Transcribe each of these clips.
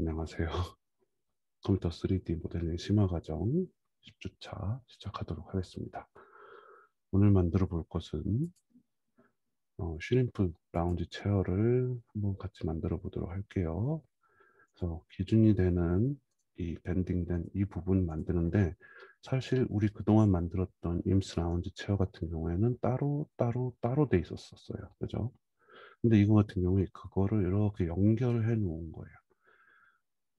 안녕하세요. 컴퓨터 3D 모델링 심화 과정 10주차 시작하도록 하겠습니다. 오늘 만들어 볼 것은 슈림프 라운지 체어를 한번 같이 만들어 보도록 할게요. 그래서 기준이 되는 이 밴딩된 이 부분 만드는데, 사실 우리 그동안 만들었던 임스 라운지 체어 같은 경우에는 따로 돼 있었어요. 그죠? 근데 이거 같은 경우에 그거를 이렇게 연결해 놓은 거예요.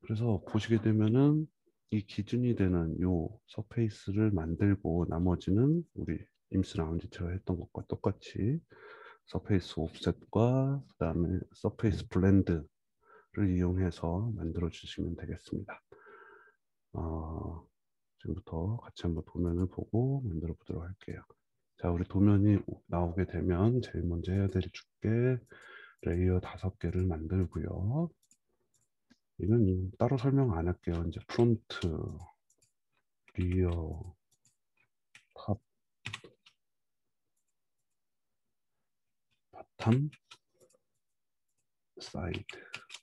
그래서 보시게 되면은 이 기준이 되는 요 서페이스를 만들고, 나머지는 우리 임스 라운지처럼 했던 것과 똑같이 서페이스 옵셋과 그 다음에 서페이스 블렌드를 이용해서 만들어 주시면 되겠습니다. 지금부터 같이 한번 도면을 보고 만들어 보도록 할게요. 자, 우리 도면이 나오게 되면 제일 먼저 해야 될 주께 레이어 5개를 만들고요. 이건 따로 설명 안 할게요. 이제 프론트, 리어, 탑, 바텀, 사이드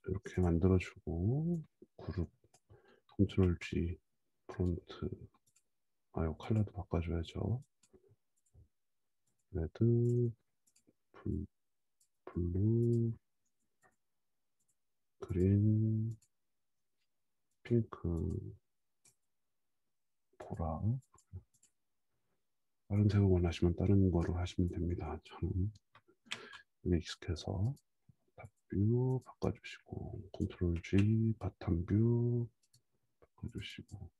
이렇게 만들어주고, 그룹, 컨트롤 G, 프론트, 이거 컬러도 바꿔줘야죠. 레드, 블루, 그린, 핑크, 보라. 다른 색을 원하시면 다른 거로 하시면 됩니다. 저는 이게 익숙해서 탑뷰 바꿔주시고, 컨트롤 G, 바텀 뷰 바꿔주시고,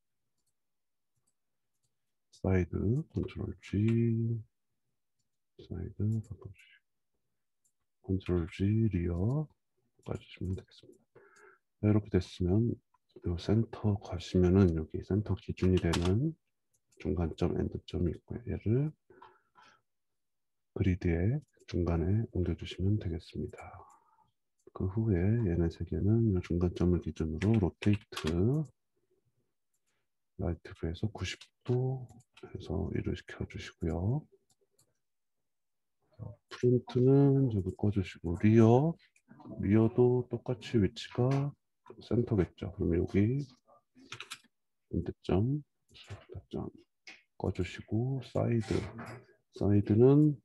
사이드, 컨트롤 G, 사이드 바꿔주시고, 컨트롤 G, 리어 바꿔주시면 되겠습니다. 이렇게 됐으면 요 센터 가시면은 여기 센터 기준이 되는 중간점, 엔드점이 있고요. 얘를 그리드의 중간에 옮겨주시면 되겠습니다. 그 후에 얘네 세 개는 이 중간점을 기준으로 로테이트 라이트 뷰에서 90도 해서 일을 시켜주시고요. 프론트는 저기 꺼주시고, 리어도 똑같이 위치가 센터겠죠. 그럼 여기 엔드점, 점 꺼주시고, 사이드는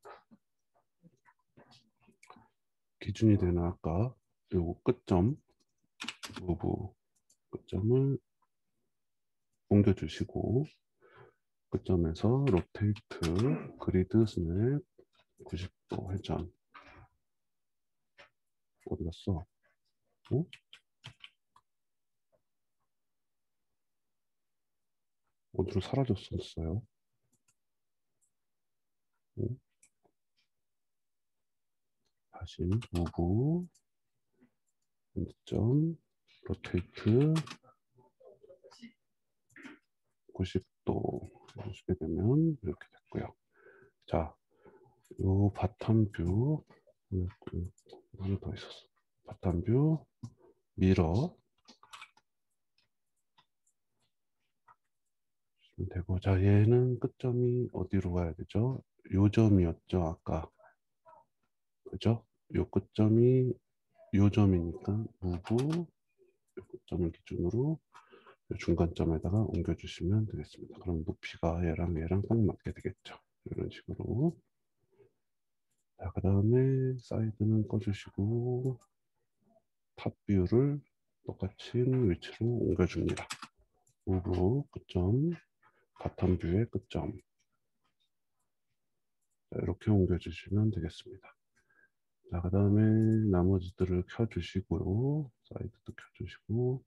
기준이 되는 아까 요거 끝점, 무브 끝점을 옮겨주시고, 끝점에서 로테이트 그리드 스냅 90도 회전. 어디 갔어? 어? 어디로 사라졌었어요? 어? 다시 무브 엔드점 로테이트 90도 해주시게 되면 이렇게 됐고요. 자, 요 바텀 뷰 하나 더 있었어. 바텀 뷰 미러 되고, 자, 얘는 끝점이 어디로 가야 되죠? 요 점이었죠, 아까. 그죠? 요 끝점이 요 점이니까 무브 요 끝점을 기준으로 요 중간점에다가 옮겨주시면 되겠습니다. 그럼 높이가 얘랑 딱 맞게 되겠죠. 이런 식으로. 자, 그 다음에 사이드는 꺼주시고 탑 뷰를 똑같이 위치로 옮겨줍니다. 무브 끝점, 바텀 뷰의 끝점. 자, 이렇게 옮겨주시면 되겠습니다. 자, 그 다음에 나머지들을 켜주시고요. 사이드도 켜주시고,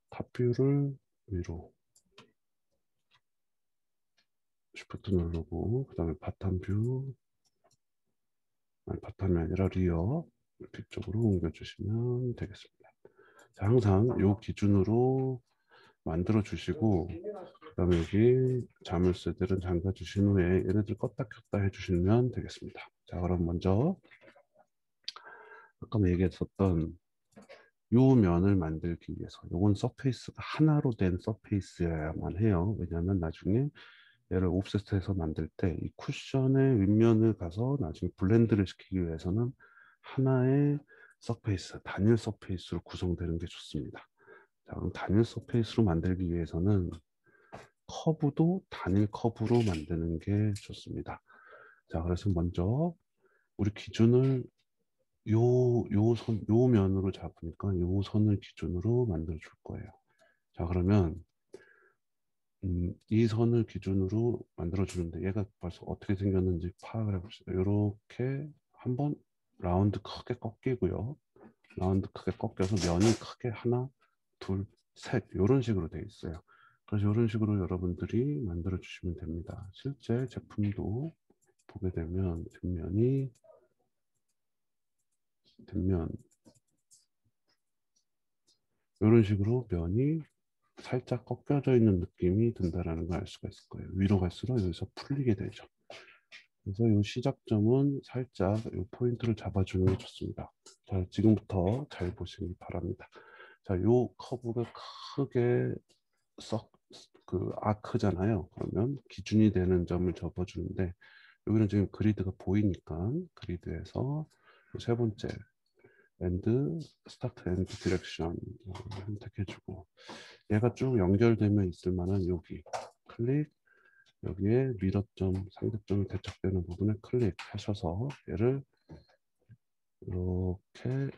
탑뷰를 위로 쉬프트 누르고, 그 다음에 바텀뷰, 아니, 바텀이 아니라 리어 뒤쪽으로 옮겨주시면 되겠습니다. 자, 항상 요 기준으로 만들어 주시고, 그 다음에 여기 자물쇠들은 잠가 주신 후에 얘네들 껐다 켰다 해주시면 되겠습니다. 자, 그럼 먼저 아까 얘기했었던 요 면을 만들기 위해서, 요건 서페이스가 하나로 된 서페이스여야만 해요. 왜냐하면 나중에 얘를 옵셋해서 만들 때 이 쿠션의 윗면을 가서 나중에 블렌드를 시키기 위해서는 하나의 서페이스, 단일 서페이스로 구성되는 게 좋습니다. 자, 그럼 단일 서페이스로 만들기 위해서는 커브도 단일 커브로 만드는 게 좋습니다. 자, 그래서 먼저 우리 기준을 요 면으로 잡으니까 요 선을 기준으로 만들어 줄 거예요. 자, 그러면 이 선을 기준으로 만들어 주는데 얘가 벌써 어떻게 생겼는지 파악을 해봅시다. 이렇게 한번 라운드 크게 꺾이고요. 라운드 크게 꺾여서 면이 크게 하나, 둘, 셋 이런 식으로 되어 있어요. 그래서 이런 식으로 여러분들이 만들어 주시면 됩니다. 실제 제품도 보게 되면 뒷면 이런 식으로 면이 살짝 꺾여져 있는 느낌이 든다라는 걸 알 수가 있을 거예요. 위로 갈수록 여기서 풀리게 되죠. 그래서 이 시작점은 살짝 이 포인트를 잡아주는 게 좋습니다. 자, 지금부터 잘 보시기 바랍니다. 자, 이 커브가 크게 그 아크잖아요. 그러면 기준이 되는 점을 접어주는데 여기는 지금 그리드가 보이니까 그리드에서 세 번째 엔드 스타트 엔드 디렉션 선택해주고 얘가 쭉 연결되면 있을 만한 여기 클릭 여기에 미러점 상대점이 대척되는 부분에 클릭하셔서 얘를 이렇게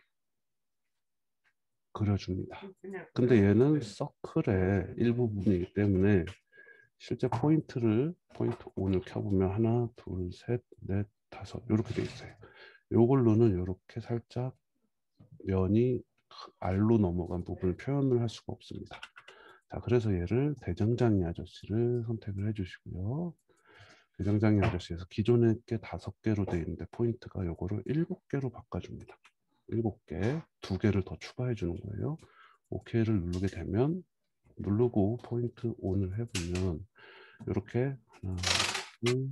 그려줍니다. 근데 얘는 서클의 일부분이기 때문에 실제 포인트 온을 켜보면 하나, 둘, 셋, 넷, 다섯 이렇게 돼 있어요. 요걸로는 이렇게 살짝 면이 R로 넘어간 부분을 표현을 할 수가 없습니다. 자, 그래서 얘를 대장장이 아저씨를 선택을 해주시고요. 대장장이 아저씨에서 기존에 게 5개로 되어 있는데 포인트가 요거를 7개로 바꿔줍니다. 7개, 2개를 더 추가해 주는 거예요. OK를 누르게 되면 누르고 포인트 온을 해보면 이렇게 하나, 둘,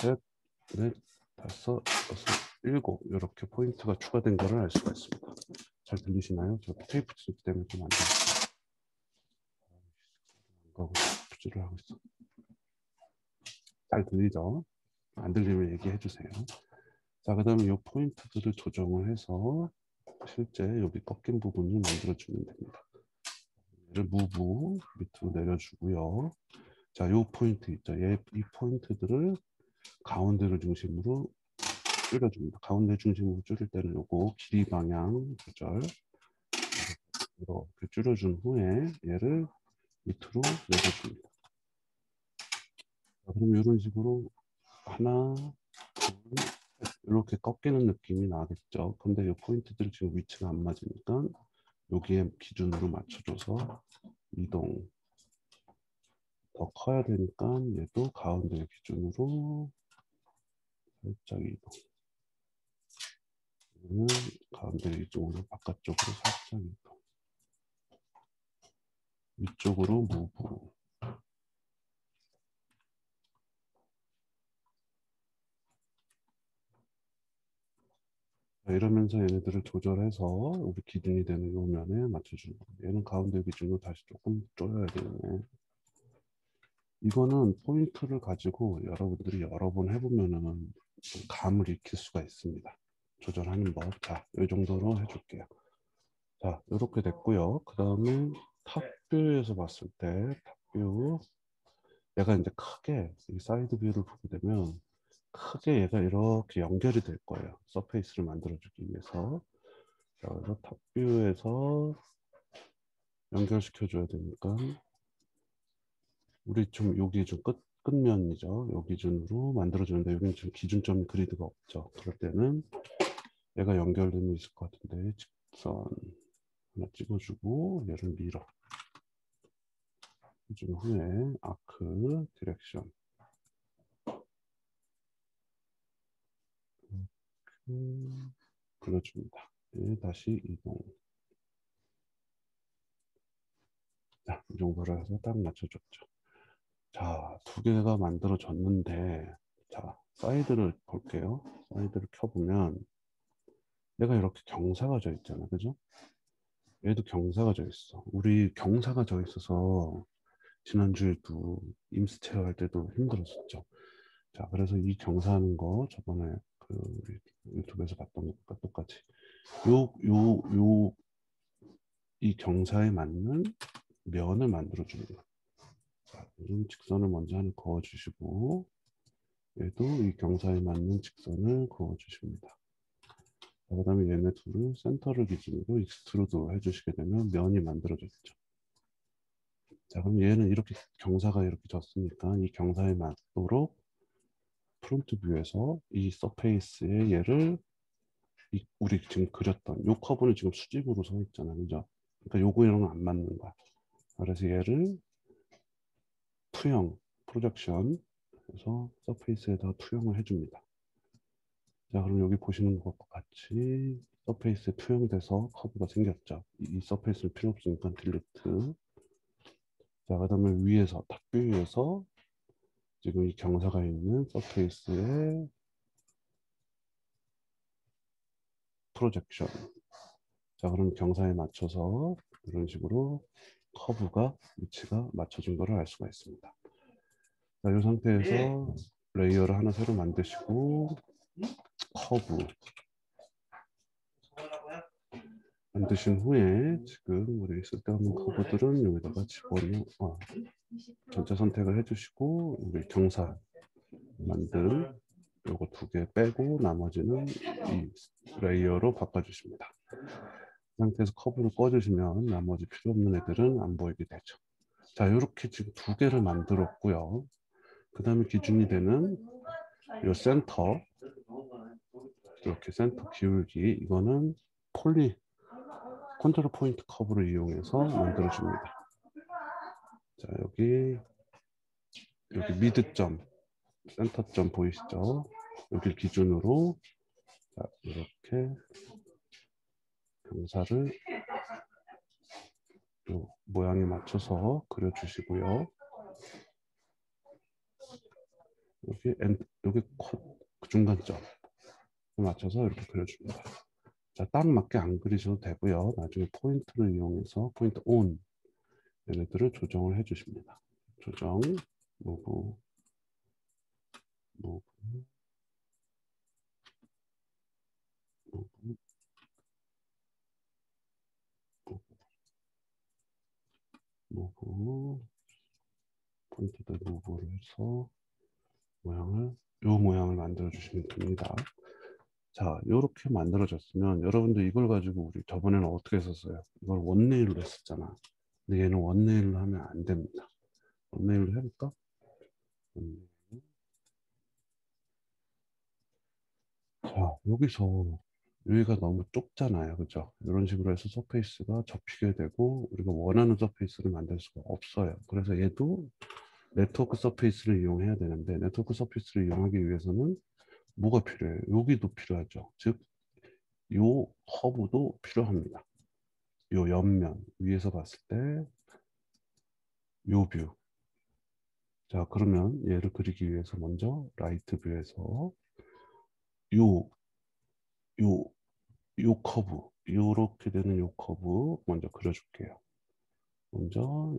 셋, 넷, 다섯, 여섯, 일곱 이렇게 포인트가 추가된 것을 알 수가 있습니다. 잘 들리시나요? 저 테이프 때문에 좀 안 들리죠. 가고 부지를 하고 있어. 잘 들리죠? 안 들리면 얘기해 주세요. 자, 그 다음에 이 포인트들을 조정을 해서 실제 여기 꺾인 부분을 만들어주면 됩니다. 얘를 무브 밑으로 내려주고요. 자, 이 포인트 있죠? 이 포인트들을 가운데를 중심으로 줄여줍니다. 가운데 중심으로 줄일 때는 요거 길이 방향 조절 이렇게 줄여준 후에 얘를 밑으로 내려줍니다. 자, 그럼 이런 식으로 하나, 둘, 이렇게 꺾이는 느낌이 나겠죠. 근데 이 포인트들이 지금 위치가 안 맞으니까 여기에 기준으로 맞춰줘서 이동 더 커야 되니까 얘도 가운데 기준으로 살짝 이동 얘는 가운데 이쪽으로 바깥쪽으로 살짝 이동 위쪽으로 무브 이러면서 얘네들을 조절해서 우리 기준이 되는 요면에 맞춰주는 거예요. 얘는 가운데 기준으로 다시 조금 쪼여야 되네. 이거는 포인트를 가지고 여러분들이 여러 번 해보면은 감을 익힐 수가 있습니다. 조절하는 법. 자, 이 정도로 해줄게요. 자, 이렇게 됐고요. 그 다음에 탑뷰에서 봤을 때 탑뷰 얘가 이제 크게 이 사이드 뷰를 보게 되면 크게 얘가 이렇게 연결이 될 거예요. 서페이스를 만들어주기 위해서. 자, 그래서 탑뷰에서 연결시켜 줘야 되니까 우리 좀 여기 좀 끝면이죠. 요 기준으로 만들어주는데 여기는 지금 기준점 그리드가 없죠. 그럴 때는 얘가 연결되면 있을 것 같은데 직선 하나 찍어주고 얘를 밀어 준 후에 아크 디렉션 그려줍니다. 다시 이동. 자, 이 정도로 해서 딱 맞춰줬죠. 자, 2개가 만들어졌는데 자, 사이드를 볼게요. 사이드를 켜보면 얘가 이렇게 경사가 져 있잖아. 그죠? 얘도 경사가 져 있어. 우리 경사가 져 있어서 지난주에도 임스 체어할 때도 힘들었었죠. 자, 그래서 이 경사하는 거 저번에 그 우리 유튜브에서 봤던 것과 똑같이 이 경사에 맞는 면을 만들어주는 거예요. 이런 직선을 먼저 하나 그어주시고, 얘도 이 경사에 맞는 직선을 그어주십니다. 그 다음에 얘네 둘을 센터를 기준으로 익스트루드 해주시게 되면 면이 만들어졌죠. 자, 그럼 얘는 이렇게 경사가 이렇게 졌으니까 이 경사에 맞도록 프론트 뷰에서 이 서페이스에 얘를 우리 지금 그렸던 요 커브는 지금 수직으로 서 있잖아, 그죠? 그러니까 요거랑 안 맞는 거야. 그래서 얘를 투영, 프로젝션 해서 서페이스에다 투영을 해줍니다. 자, 그럼 여기 보시는 것과 같이 서페이스에 투영돼서 커브가 생겼죠. 이 서페이스는 필요 없으니까 딜리트. 자, 그 다음에 위에서, 탑뷰 위에서 지금 이 경사가 있는 서페이스에 프로젝션. 자, 그럼 경사에 맞춰서 이런 식으로 커브가 위치가 맞춰진 것을 알 수가 있습니다. 자, 이 상태에서 레이어를 하나 새로 만드시고 커브 만드신 후에 지금 우리 쓸데없는 커브들은 여기다가 집어넣어 전체 선택을 해주시고 우리 경사 만든 요거 두 개 빼고 나머지는 이 레이어로 바꿔주십니다. 이 상태에서 커브를 꺼주시면 나머지 필요 없는 애들은 안 보이게 되죠. 자, 이렇게 지금 두 개를 만들었고요. 그 다음에 기준이 되는 이 센터, 이렇게 센터 기울기, 이거는 컨트롤 포인트 커브를 이용해서 만들어줍니다. 자, 여기 미드점, 센터점 보이시죠? 여기 기준으로 자, 이렇게 경사를 모양에 맞춰서 그려주시고요. 여기 그 중간점 맞춰서 이렇게 그려줍니다. 자, 딱 맞게 안 그리셔도 되고요. 나중에 포인트를 이용해서 포인트 온 얘네들을 조정을 해주십니다. 조정, 무브, 무브, 무브, 무브, 포인트들 무브를 해서 요 모양을 만들어 주시면 됩니다. 자, 요렇게 만들어졌으면 여러분들 이걸 가지고 우리 저번에는 어떻게 했었어요? 이걸 원네일로 했었잖아. 근데 얘는 원네일로 하면 안 됩니다. 원네일로 해볼까? 자, 여기가 너무 좁잖아요. 그죠? 이런 식으로 해서 서페이스가 접히게 되고 우리가 원하는 서페이스를 만들 수가 없어요. 그래서 얘도 네트워크 서페이스를 이용해야 되는데 네트워크 서페이스를 이용하기 위해서는 뭐가 필요해요? 여기도 필요하죠. 즉, 요 커브도 필요합니다. 요 옆면 위에서 봤을 때 요 뷰. 자, 그러면 얘를 그리기 위해서 먼저 라이트 뷰에서 요, 요, 요 커브, 요렇게 되는 요 커브 먼저 그려줄게요. 먼저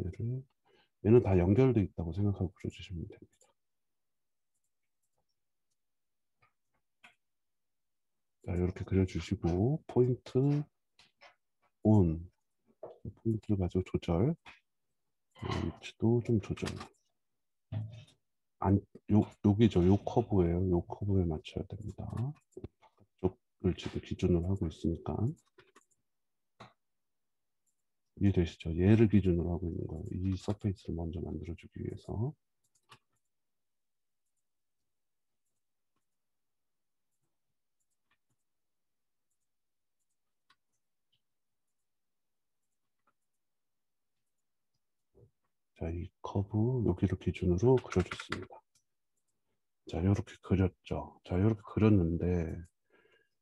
얘는 다 연결돼 있다고 생각하고 그려주시면 됩니다. 자, 이렇게 그려주시고 포인트 온, 포인트를 가지고 조절, 위치도 좀 조절. 여기죠. 요 커브예요. 요 커브에 맞춰야 됩니다. 쪽을 지금 기준으로 하고 있으니까 이해되시죠? 얘를 기준으로 하고 있는 거예요. 이 서페이스를 먼저 만들어주기 위해서. 자, 이 커브 여기를 기준으로 그려줬습니다. 자, 이렇게 그렸죠. 자, 이렇게 그렸는데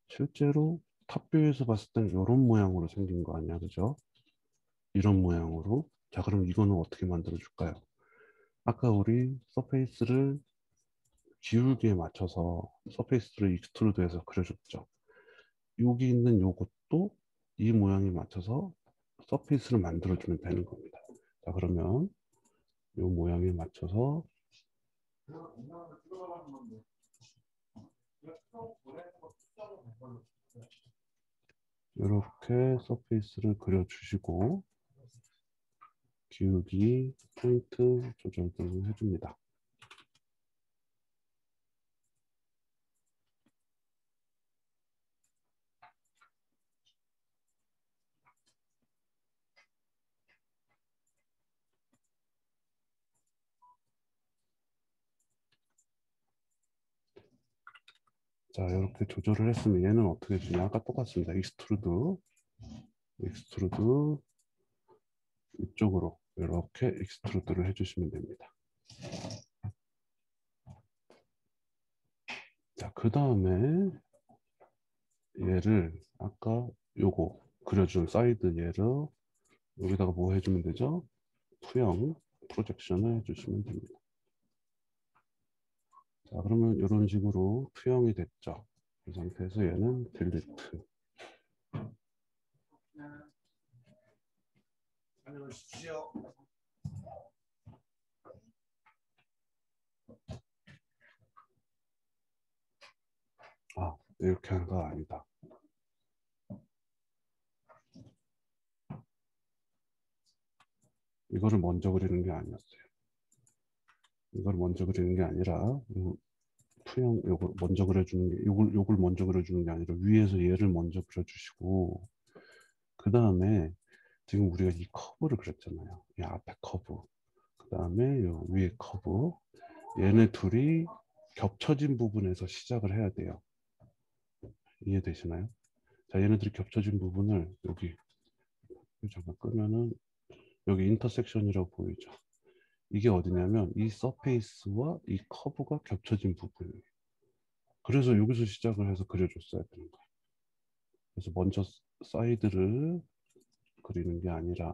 실제로 탑뷰에서 봤을 때는 이런 모양으로 생긴 거 아니야, 그죠? 이런 모양으로. 자, 그럼 이거는 어떻게 만들어 줄까요? 아까 우리 서페이스를 기울기에 맞춰서 서페이스를 익스트루드해서 그려줬죠. 여기 있는 요것도 이 모양에 맞춰서 서페이스를 만들어주면 되는 겁니다. 자, 그러면 요 모양에 맞춰서 이렇게 서페이스를 그려주시고 기울기, 포인트 조절 등을 해줍니다. 자, 이렇게 조절을 했으면 얘는 어떻게 주냐? 아까 똑같습니다. 익스트루드 이쪽으로 이렇게 익스트루드를 해주시면 됩니다. 자, 그 다음에 얘를 아까 요거 그려준 사이드 얘를 여기다가 뭐 해주면 되죠? 투영 프로젝션을 해주시면 됩니다. 자, 그러면 이런 식으로 투영이 됐죠. 이 상태에서 얘는 딜리트. 아, 이렇게 하는 거 아니다. 이거를 먼저 그리는 게 아니었어요. 이걸 먼저 그리는 게 아니라 투영 요걸 먼저 그려주는 게 요걸 먼저 그려주는 게 아니라 위에서 얘를 먼저 그려주시고 그 다음에 지금 우리가 이 커브를 그렸잖아요. 이 앞에 커브. 그 다음에 요 위에 커브. 얘네 둘이 겹쳐진 부분에서 시작을 해야 돼요. 이해되시나요? 자, 얘네들이 겹쳐진 부분을 여기 잠깐 끄면은 여기 인터섹션이라고 보이죠? 이게 어디냐면 이 서페이스와 이 커브가 겹쳐진 부분이에요. 그래서 여기서 시작을 해서 그려줬어야 되는 거예요. 그래서 먼저 사이드를 그리는 게 아니라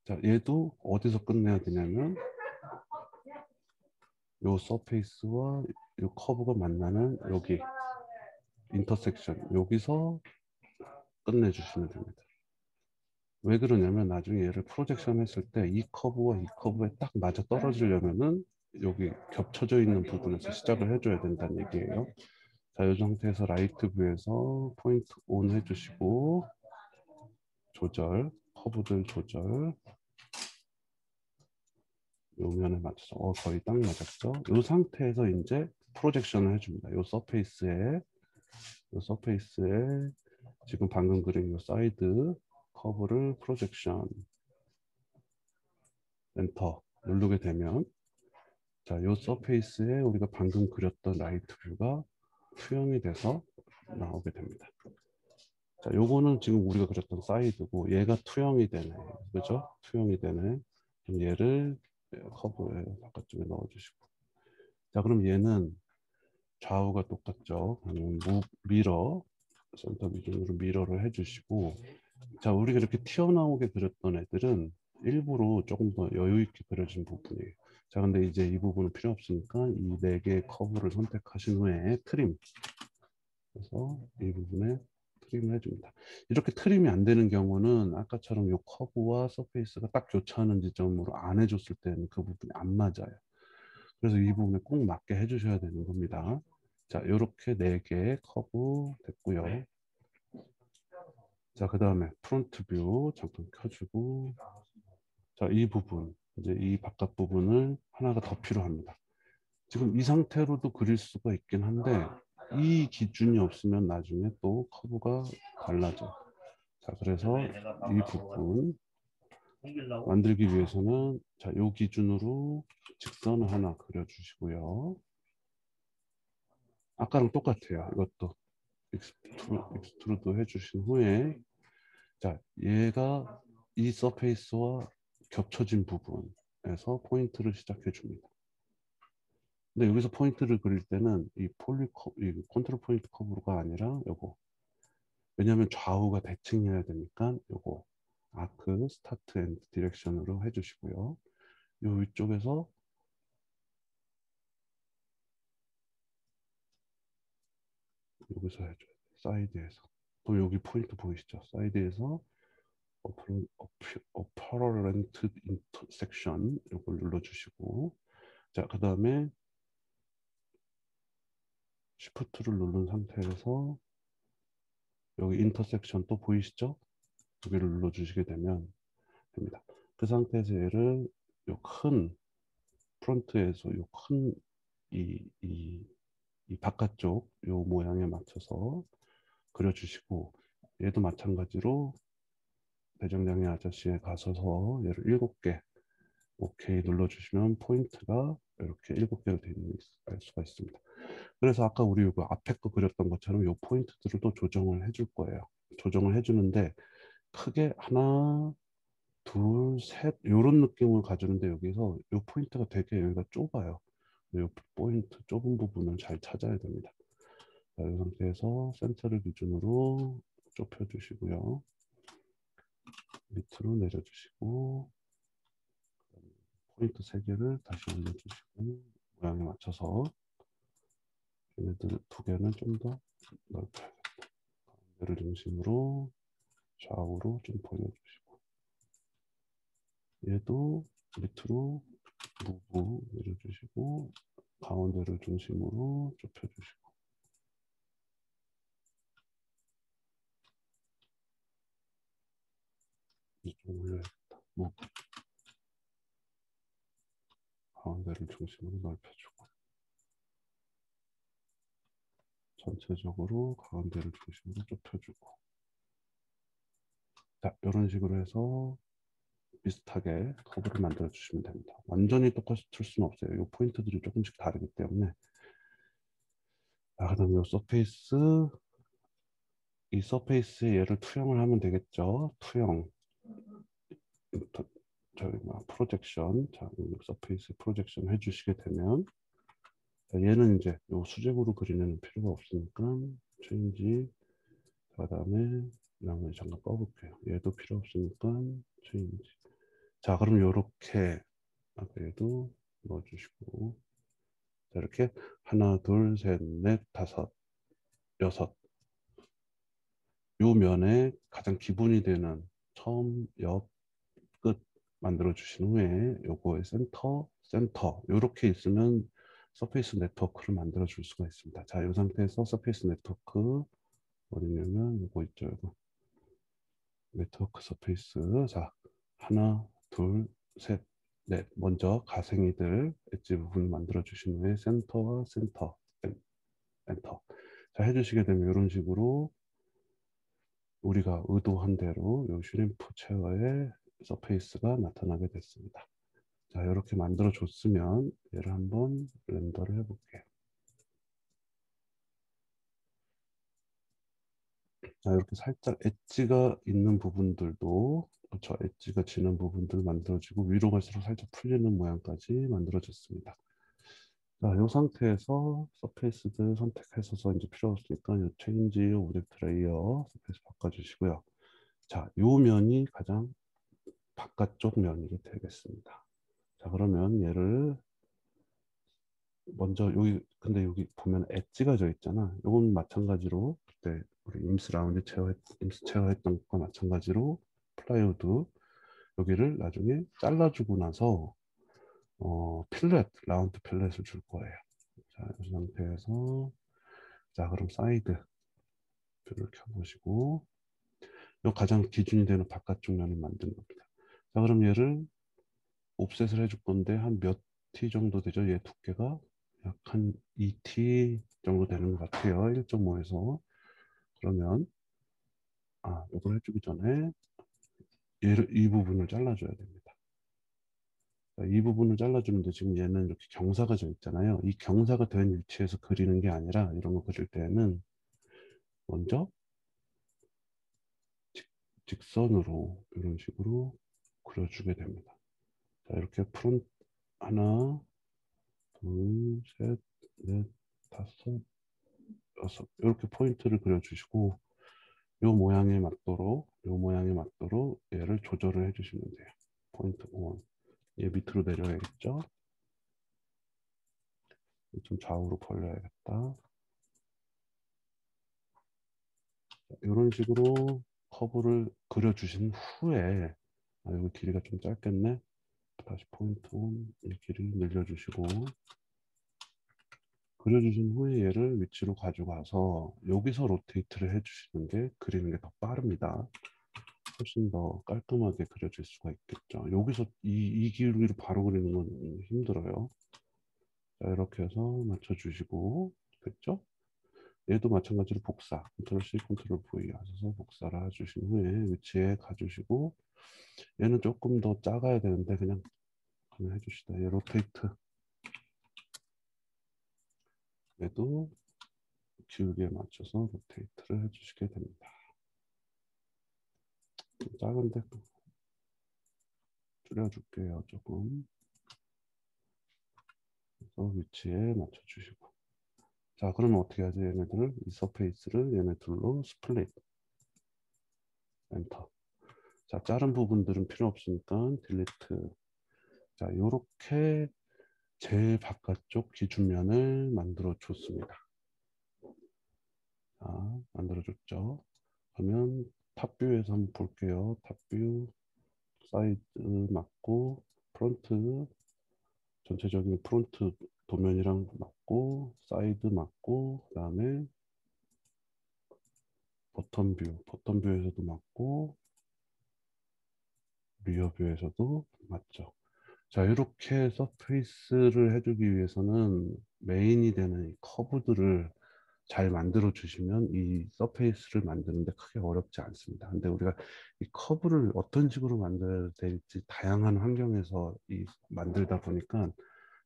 자, 얘도 어디서 끝내야 되냐면 요 서페이스와 요 커브가 만나는 여기 인터섹션 여기서 끝내주시면 됩니다. 왜 그러냐면 나중에 얘를 프로젝션 했을 때 이 커브와 이 커브에 딱 맞아 떨어지려면은 여기 겹쳐져 있는 부분에서 시작을 해줘야 된다는 얘기예요. 자, 이 상태에서 라이트 뷰에서 포인트 온 해주시고 조절, 커브들 조절 요 면에 맞춰서 거의 딱 맞았죠. 이 상태에서 이제 프로젝션을 해줍니다. 요 서페이스에 지금 방금 그린 요 사이드 커브를 프로젝션 엔터 누르게 되면 자, 요 서페이스에 우리가 방금 그렸던 라이트 뷰가 투영이 돼서 나오게 됩니다. 자, 요거는 지금 우리가 그렸던 사이드고 얘가 투영이 되네. 그죠? 투영이 되네. 그럼 얘를 커브에 바깥쪽에 넣어주시고 자, 그럼 얘는 좌우가 똑같죠. 그러면 미러 센터 기준으로 미러를 해주시고 자, 우리가 이렇게 튀어나오게 그렸던 애들은 일부러 조금 더 여유 있게 그려진 부분이에요. 자, 근데 이제 이 부분은 필요 없으니까 이 네 개의 커브를 선택하신 후에 트림. 그래서 이 부분에 트림을 해줍니다. 이렇게 트림이 안 되는 경우는 아까처럼 이 커브와 서페이스가 딱 교차하는 지점으로 안 해줬을 때는 그 부분이 안 맞아요. 그래서 이 부분에 꼭 맞게 해주셔야 되는 겁니다. 자, 이렇게 네 개의 커브 됐고요. 자, 그 다음에 프론트 뷰 잠깐 켜주고 자, 이 부분 이제 이 바깥 부분을 하나가 더 필요합니다. 지금 이 상태로도 그릴 수가 있긴 한데 이 기준이 없으면 나중에 또 커브가 달라져. 자, 그래서 이 부분 만들기 위해서는 자, 요 기준으로 직선을 하나 그려주시고요. 아까랑 똑같아요. 이것도 익스트루드 해주신 후에 자, 얘가 이 서페이스와 겹쳐진 부분에서 포인트를 시작해 줍니다. 근데 여기서 포인트를 그릴 때는 이 컨트롤 포인트 커브가 아니라 요거. 왜냐하면 좌우가 대칭해야 되니까 요거 아크 스타트 앤드 디렉션으로 해주시고요. 요 위쪽에서 여기서 해줘요. 사이드에서. 또 여기 포인트 보이시죠? 사이드에서 어퍼런트 인터섹션 이걸 눌러주시고 자, 그 다음에 Shift를 누른 상태에서 여기 인터섹션 또 보이시죠? 여기를 눌러주시게 되면 됩니다. 그 상태에서 얘를 요 큰 프론트에서 요 큰 이 바깥쪽 요 모양에 맞춰서 그려주시고 얘도 마찬가지로 대정장의 아저씨에 가셔서 얘를 7개 오케이 눌러주시면 포인트가 이렇게 7개로 되어 있는 수가 있습니다. 그래서 아까 우리 이거 앞에 거 그렸던 것처럼 이 포인트들을 또 조정을 해줄 거예요. 조정을 해주는데 크게 하나, 둘, 셋 이런 느낌을 가주는데 여기서 이 포인트가 되게 여기가 좁아요. 이 포인트 좁은 부분을 잘 찾아야 됩니다. 자, 이 상태에서 센터를 기준으로 좁혀주시고요. 밑으로 내려주시고 포인트 3개를 다시 올려주시고 모양에 맞춰서 얘네들 2개는 좀 더 넓혀야겠다. 얘를 중심으로 좌우로 좀 보여주시고 얘도 밑으로 무브 내려주시고 가운데를 중심으로 좁혀주시고 좀 올려야겠다. 무브 가운데를 중심으로 넓혀주고 전체적으로 가운데를 중심으로 좁혀주고 자 이런 식으로 해서 비슷하게 커브를 만들어 주시면 됩니다. 완전히 똑같이 틀 수는 없어요. 이 포인트들이 조금씩 다르기 때문에 그다음 이 서페이스 이 서페이스에 얘를 투영을 하면 되겠죠. 투영 저희 프로젝션 자 서페이스 프로젝션 해주시게 되면 자, 얘는 이제 요 수직으로 그리는 필요가 없으니까 체인지 그다음에 양을 잠깐 꺼볼게요. 얘도 필요 없으니까 체인지 자 그럼 요렇게 아까 얘도 넣어주시고 자, 이렇게 하나 둘 셋 넷 다섯 여섯 요 면에 가장 기본이 되는 처음 옆 끝 만들어 주신 후에 요거의 센터 요렇게 있으면 서페이스 네트워크를 만들어 줄 수가 있습니다. 자, 이 상태에서 서페이스 네트워크 어디냐면 요거 있죠. 요거 네트워크 서페이스 자 하나 둘 셋 넷 먼저 가생이들 엣지 부분 만들어 주신 후에 센터와 센터 엔터 자 해주시게 되면 이런 식으로 우리가 의도한 대로 요 슈림프 체어의 서페이스가 나타나게 됐습니다. 자 이렇게 만들어 줬으면 얘를 한번 렌더를 해볼게요. 자 이렇게 살짝 엣지가 있는 부분들도 그렇죠. 엣지가 지는 부분들 만들어지고 위로 갈수록 살짝 풀리는 모양까지 만들어졌습니다. 자, 이 상태에서 서페이스들 선택하셔서 이제 필요 없으니까 이 체인지 오브젝트 레이어 서페이스 바꿔주시고요. 자, 이 면이 가장 바깥쪽 면이 되겠습니다. 자, 그러면 얘를 먼저 여기 근데 여기 보면 엣지가 져 있잖아. 이건 마찬가지로 그때 우리 임스 체어 했던 것과 마찬가지로 플라이우드 여기를 나중에 잘라주고 나서 필렛 라운드 필렛을 줄 거예요. 자, 이 상태에서 자 그럼 사이드 뷰를 켜보시고 이 가장 기준이 되는 바깥쪽 면을 만든 겁니다. 자 그럼 얘를 옵셋을 해줄 건데 한 몇 T 정도 되죠? 얘 두께가 약 한 2T 정도 되는 것 같아요. 1.5에서 그러면 이걸 해주기 전에 얘를 이 부분을 잘라줘야 됩니다. 자, 이 부분을 잘라주는데 지금 얘는 이렇게 경사가 져 있잖아요. 이 경사가 된 위치에서 그리는 게 아니라 이런 거 그릴 때는 먼저 직선으로 이런 식으로 그려주게 됩니다. 자, 이렇게 프론트 하나, 둘, 셋, 넷, 다섯, 여섯 이렇게 포인트를 그려주시고 요 모양에 맞도록 얘를 조절을 해주시면 돼요. 포인트 1. 얘 밑으로 내려야겠죠? 좀 좌우로 벌려야겠다. 이런 식으로 커브를 그려주신 후에 여기 길이가 좀 짧겠네. 다시 포인트 1, 이 길이 늘려주시고 그려주신 후에 얘를 위치로 가져가서 여기서 로테이트를 해주시는 게 그리는 게 더 빠릅니다. 훨씬 더 깔끔하게 그려질 수가 있겠죠. 여기서 이 기울기로 바로 그리는 건 힘들어요. 자, 이렇게 해서 맞춰주시고, 됐죠? 얘도 마찬가지로 복사, 컨트롤 C, 컨트롤 V 하셔서 복사를 해주신 후에 위치에 가주시고, 얘는 조금 더 작아야 되는데 그냥 해주시다. 얘 로테이트, 얘도 기울기에 맞춰서 로테이트를 해주시게 됩니다. 좀 작은데 줄여줄게요. 조금. 그래서 위치에 맞춰주시고. 자, 그러면 어떻게 하지? 얘네들을, 이 서페이스를 얘네 둘로 스플릿, 엔터. 자, 자른 부분들은 필요 없으니까 딜리트. 자, 요렇게 제일 바깥쪽 기준면을 만들어 줬습니다. 자, 만들어 줬죠. 그러면 탑뷰에서 한번 볼게요. 탑뷰, 사이드 맞고, 프론트, 전체적인 프론트 도면이랑 맞고, 사이드 맞고, 그 다음에 버튼 뷰에서도 맞고, 리어 뷰에서도 맞죠. 자, 이렇게 서페이스를 해주기 위해서는 메인이 되는 이 커브들을 잘 만들어 주시면 이 서페이스를 만드는데 크게 어렵지 않습니다. 근데 우리가 이 커브를 어떤 식으로 만들어야 될지 다양한 환경에서 만들다 보니까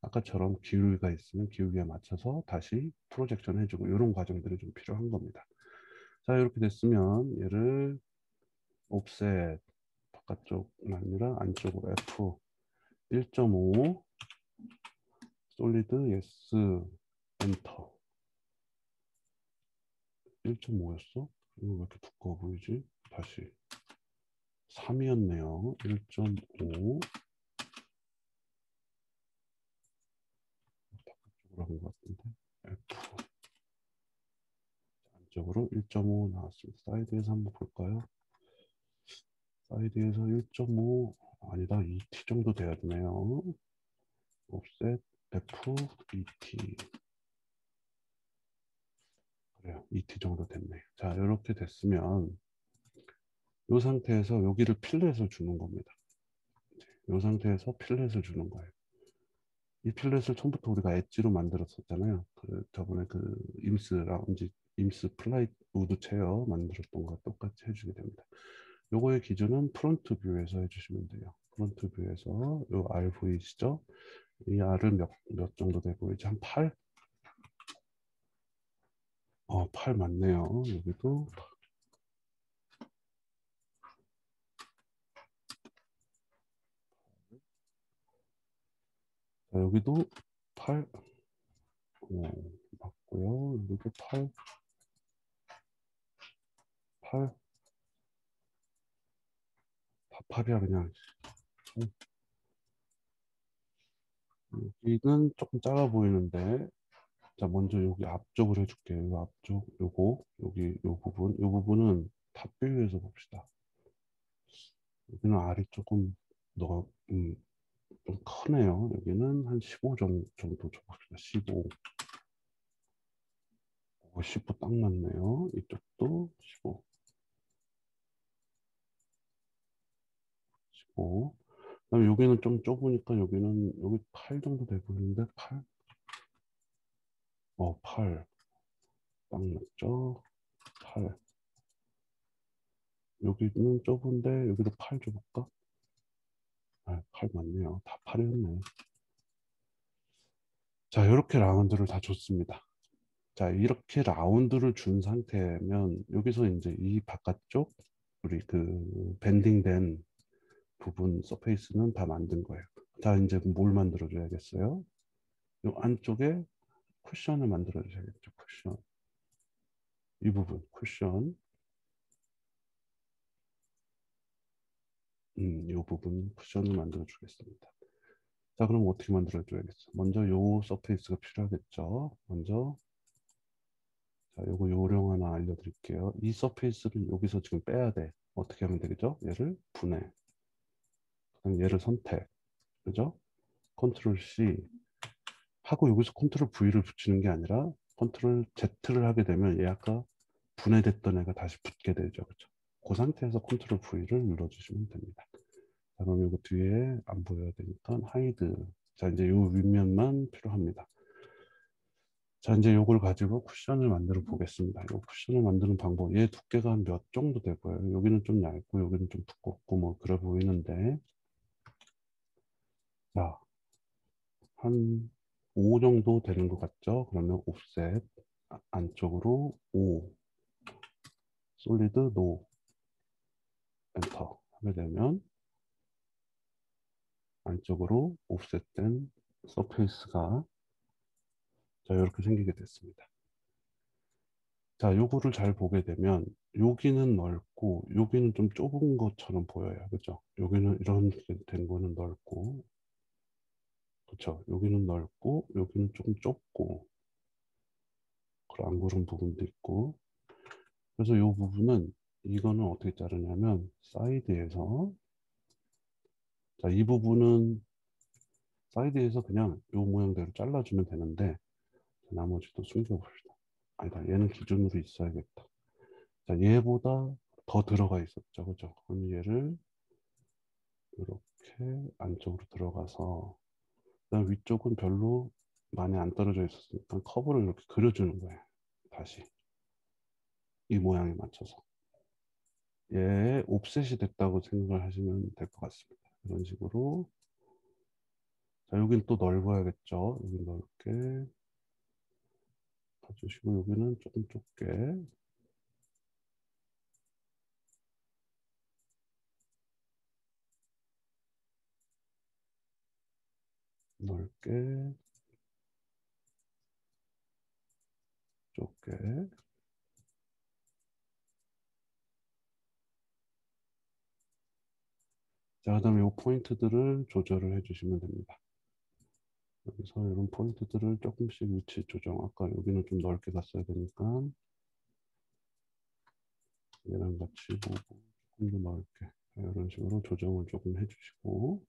아까처럼 기울기가 있으면 기울기에 맞춰서 다시 프로젝션 해주고 이런 과정들이 좀 필요한 겁니다. 자, 이렇게 됐으면 얘를 옵셋 바깥쪽은 아니라 안쪽으로 F 1.5 솔리드 예스 엔터 1.5였어? 이거 왜 이렇게 두꺼워 보이지? 다시 3이었네요. 1.5 바깥쪽으로 한 것 같은데 F 안쪽으로 1.5 나왔습니다. 사이드에서 한번 볼까요? 사이드에서 1.5 아니다 2t 정도 돼야 되네요. 옵셋 F 2t 그래요. 2t 정도 됐네. 자 이렇게 됐으면 이 상태에서 여기를 필렛을 주는 겁니다. 이 상태에서 필렛을 주는 거예요. 이 필렛을 처음부터 우리가 엣지로 만들었었잖아요. 저번에 임스 라운지, 임스 플라이 우드 체어 만들었던 거 똑같이 해주게 됩니다. 요거의 기준은 프론트 뷰에서 해주시면 돼요. 프론트 뷰에서 요 R 보이시죠? 이 R을 몇 정도 돼 보이지? 한 8? 8 맞네요. 여기도 자, 여기도 8 맞고요. 여기도 8 8 8이야 그냥. 여기는 조금 작아 보이는데 자 먼저 여기 앞쪽을 해줄게요. 이 앞쪽 요거 여기 요 부분은 탑뷰에서 봅시다. 여기는 알이 조금 더 좀 크네요. 여기는 한 15 정도 줘봅시다. 15 15 딱 맞네요. 이쪽도 15 15 그다음에 여기는 좀 좁으니까 여기 8 정도 돼 보이는데 8 8 딱 맞죠? 8 여기는 좁은데 여기도 8 줘볼까? 8 맞네요. 다 8이었네. 자, 이렇게 라운드를 다 줬습니다. 자, 이렇게 라운드를 준 상태면 여기서 이제 이 바깥쪽 우리 밴딩된 부분 서페이스는 다 만든 거예요. 자, 이제 뭘 만들어 줘야겠어요? 이 안쪽에 쿠션을 만들어 주셔야겠죠. 쿠션. 이 부분 쿠션. 이 부분 쿠션을 만들어 주겠습니다. 자, 그럼 어떻게 만들어 줘야겠어? 먼저 요 서페이스가 필요하겠죠. 먼저 자, 요거 요령 하나 알려드릴게요. 이 서페이스를 여기서 지금 빼야 돼. 어떻게 하면 되겠죠? 얘를 분해. 그럼 얘를 선택. 그죠? 컨트롤 C, 하고 여기서 컨트롤 V를 붙이는 게 아니라 컨트롤 Z를 하게 되면 얘 아까 분해됐던 애가 다시 붙게 되죠. 그렇죠? 그 상태에서 컨트롤 V를 눌러주시면 됩니다. 자, 그럼 이거 뒤에 안 보여야 되니까 하이드. 자, 이제 요 윗면만 필요합니다. 자, 이제 요걸 가지고 쿠션을 만들어 보겠습니다. 요 쿠션을 만드는 방법. 얘 두께가 한 몇 정도 돼 보여요. 여기는 좀 얇고 여기는 좀 두껍고 뭐 그래 보이는데, 자, 한 5 정도 되는 것 같죠? 그러면 옵셋 안쪽으로 5, 솔리드 노, 엔터 하게 되면 안쪽으로 옵셋된 서페이스가 자, 이렇게 생기게 됐습니다. 자, 요거를 잘 보게 되면 여기는 넓고 여기는 좀 좁은 것처럼 보여요. 그죠? 여기는 이렇게 된 거는 넓고, 그렇죠? 여기는 넓고 여기는 조금 좁고 그런 안 그런 부분도 있고. 그래서 요 부분은 이거는 어떻게 자르냐면 사이드에서, 자, 이 부분은 사이드에서 그냥 요 모양대로 잘라주면 되는데 나머지도 숨겨봅시다. 아니다, 얘는 기준으로 있어야겠다. 자, 얘보다 더 들어가 있었죠. 그죠? 그럼 얘를 이렇게 안쪽으로 들어가서, 그다음 위쪽은 별로 많이 안 떨어져 있었으니까 커브를 이렇게 그려주는 거예요. 다시 이 모양에 맞춰서 얘의 옵셋이 됐다고 생각을 하시면 될 것 같습니다. 이런 식으로. 자, 여긴 또 넓어야겠죠. 여기 넓게 봐주시고 여기는 조금 좁게 넓게 좁게. 자, 그다음에 이 포인트들을 조절을 해주시면 됩니다. 여기서 이런 포인트들을 조금씩 위치 조정. 아까 여기는 좀 넓게 갔어야 되니까 얘랑 같이 보고 조금 더 넓게 이런 식으로 조정을 조금 해주시고.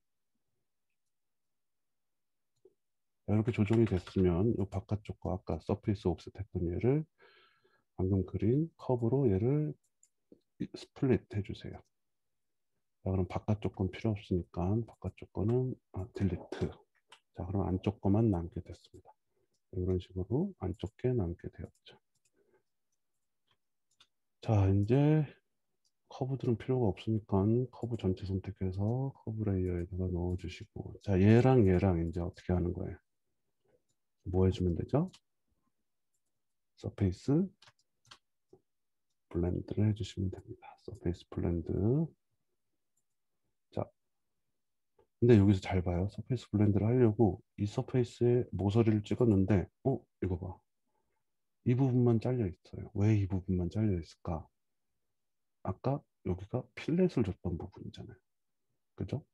이렇게 조정이 됐으면 이 바깥쪽 거 아까 서페이스 옵셋 했던 얘를 방금 그린 커브로 얘를 스플릿 해주세요. 자, 그럼 바깥쪽 건 필요 없으니까 바깥쪽 거는 딜리트. 자, 그럼 안쪽 거만 남게 됐습니다. 이런 식으로 안쪽 게 남게 되었죠. 자, 이제 커브들은 필요가 없으니까 커브 전체 선택해서 커브 레이어에다가 넣어주시고, 자, 얘랑 이제 어떻게 하는 거예요? 뭐 해주면 되죠? 서페이스 블렌드를 해주시면 됩니다. 서페이스 블렌드. 자, 근데 여기서 잘 봐요. 서페이스 블렌드를 하려고 이 서페이스에 모서리를 찍었는데, 이거 봐. 이 부분만 잘려 있어요. 왜 이 부분만 잘려 있을까? 아까 여기가 필렛을 줬던 부분이잖아요. 그죠?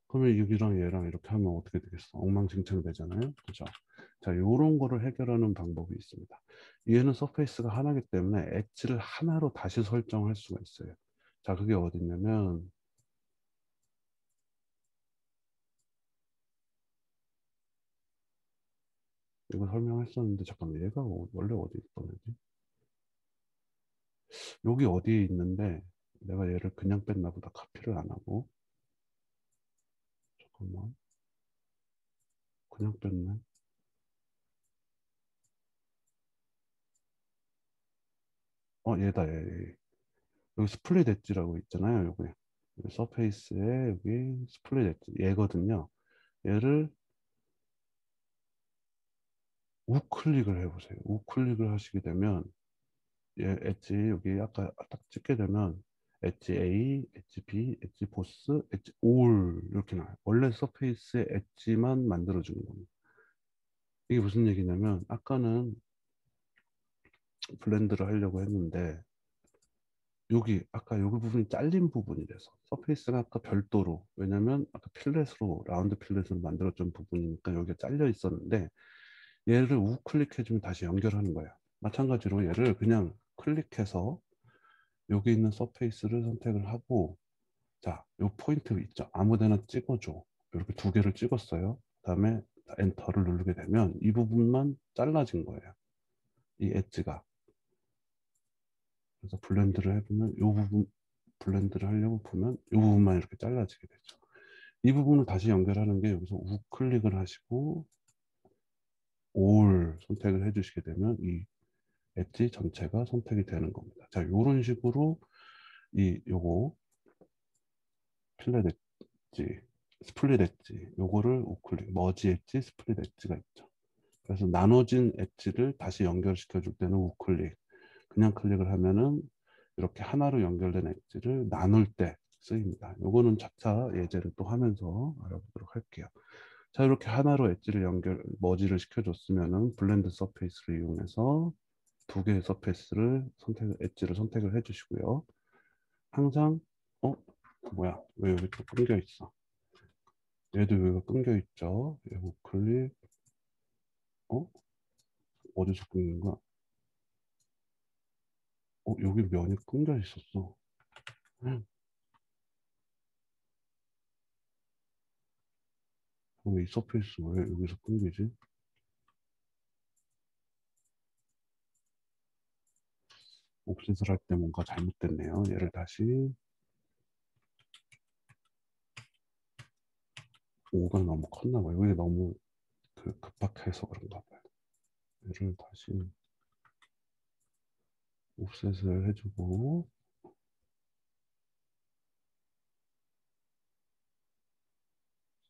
그러면 여기랑 얘랑 이렇게 하면 어떻게 되겠어? 엉망진창 되잖아요. 그죠? 자, 요런 거를 해결하는 방법이 있습니다. 얘는 서페이스가 하나이기 때문에 엣지를 하나로 다시 설정할 수가 있어요. 자, 그게 어디 있냐면 이거 설명했었는데 잠깐만, 얘가 원래 어디 있던 애지? 여기 어디에 있는데 내가 얘를 그냥 뺐나 보다. 카피를 안 하고. 잠깐만, 그냥 뺐네. 얘다, 얘. 여기 스플릿 엣지라고 있잖아요. 여기 서페이스에 여기 스플릿 엣지 얘거든요. 얘를 우클릭을 해보세요. 우클릭을 하시게 되면 얘 엣지 여기 아까 딱 찍게 되면 엣지 A, 엣지 B, 엣지 보스, 엣지 올 이렇게 나와요. 원래 서페이스의 엣지만 만들어주는 겁니다. 이게 무슨 얘기냐면 아까는 블렌드를 하려고 했는데 여기 아까 여기 부분이 잘린 부분이라서 서페이스가 아까 별도로, 왜냐면 아까 필렛으로 라운드 필렛으로 만들었던 부분이니까 여기가 잘려 있었는데 얘를 우클릭해주면 다시 연결하는 거예요. 마찬가지로 얘를 그냥 클릭해서 여기 있는 서페이스를 선택을 하고, 자, 요 포인트 있죠? 아무 데나 찍어줘. 이렇게 두 개를 찍었어요. 그다음에 엔터를 누르게 되면 이 부분만 잘라진 거예요. 이 엣지가. 그래서 블렌드를 해보면 이 부분, 블렌드를 하려고 보면 이 부분만 이렇게 잘라지게 되죠. 이 부분을 다시 연결하는 게 여기서 우클릭을 하시고 올 선택을 해주시게 되면 이 엣지 전체가 선택이 되는 겁니다. 자, 이런 식으로 요거 필렛 엣지, 스플릿 엣지, 요거를 우클릭, 머지 엣지, 스플릿 엣지가 있죠. 그래서 나눠진 엣지를 다시 연결시켜 줄 때는 우클릭, 그냥 클릭을 하면은 이렇게 하나로 연결된 엣지를 나눌 때 쓰입니다. 요거는 차차 예제를 또 하면서 알아보도록 할게요. 자, 이렇게 하나로 엣지를 머지를 시켜줬으면은 블렌드 서페이스를 이용해서 두 개의 서페이스를 엣지를 선택을 해주시고요. 항상, 뭐야, 왜 여기 또 끊겨 있어? 얘도 여기가 끊겨 있죠. 요거 클릭, 어? 어디서 끊긴 거야? 여기 면이 끊겨 있었어. 이 서페이스 왜 여기서 끊기지? 옵셋을 할 때 뭔가 잘못됐네요. 얘를 다시 5가 너무 컸나 봐요. 여기 너무 급박해서 그런가 봐요. 얘를 다시 옵셋을 해주고